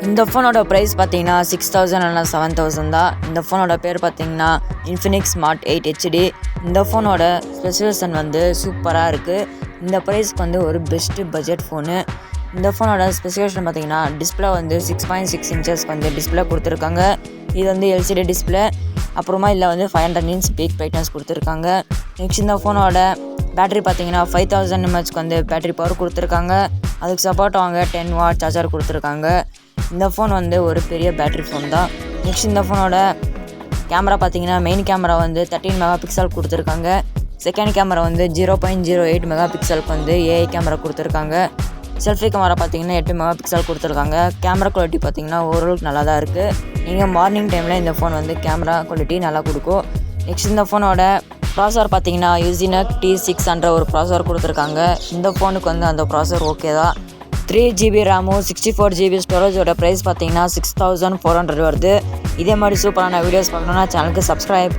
இந்த ஃபோனோட ப்ரைஸ் பார்த்தீங்கன்னா 6000 இல்லைனா 7000 தான். இந்த ஃபோனோட பேர் பார்த்தீங்கன்னா infinix smart 8 HD. இந்த ஃபோனோட ஸ்பெசிஃபிகேஷன் வந்து சூப்பராக இருக்குது. இந்த ப்ரைஸ்க்கு வந்து ஒரு பெஸ்ட்டு பட்ஜெட் ஃபோனு. இந்த ஃபோனோட ஸ்பெசிஃபிகேஷன் பார்த்தீங்கன்னா டிஸ்பிளே வந்து 6.6 இன்ச்சஸ்க்கு வந்து டிஸ்பிளே கொடுத்துருக்காங்க. இது வந்து LCD டிஸ்பிளே. அப்புறமா இதில் வந்து 500 nits பீக் பிரைட்னஸ் கொடுத்துருக்காங்க. நெக்ஸ்ட் இந்த ஃபோனோட பேட்டரி பார்த்தீங்கன்னா 5000 mAh வந்து பேட்டரி பவர் கொடுத்துருக்காங்க. அதுக்கு சப்போர்ட் வாங்க 10 watt சார்ஜர் கொடுத்துருக்காங்க. இந்த ஃபோன் வந்து ஒரு பெரிய பேட்டரி ஃபோன் தான். நெக்ஸ்ட் இந்த ஃபோனோட கேமரா பார்த்தீங்கன்னா மெயின் கேமரா வந்து 13 MP கொடுத்துருக்காங்க. செகண்ட் கேமரா வந்து 0.08 MP வந்து ஏஐ கேமரா கொடுத்துருக்காங்க. செல்ஃபி கேமரா பார்த்தீங்கன்னா 8 MP கொடுத்துருக்காங்க. கேமரா குவாலிட்டி பார்த்தீங்கன்னா ஓரளவுக்கு நல்லா தான் இருக்குது. நீங்கள் மார்னிங் டைமில் இந்த ஃபோன் வந்து கேமரா குவாலிட்டி நல்லா கொடுக்கும். நெக்ஸ்ட் இந்த ஃபோனோட ப்ராசர் பார்த்தீங்கன்னா infinix T600 ஒரு ப்ராசர் கொடுத்துருக்காங்க. இந்த ஃபோனுக்கு வந்து அந்த ப்ராசர் ஓகே தான். 3GB ரேமும் 64GB ஸ்டோரேஜோட ப்ரைஸ் பார்த்தீங்கன்னா 6400 வருது. இதே மாதிரி சூப்பரான வீடியோஸ் பார்க்கணுன்னா சேனலுக்கு சப்ஸ்கிரைப்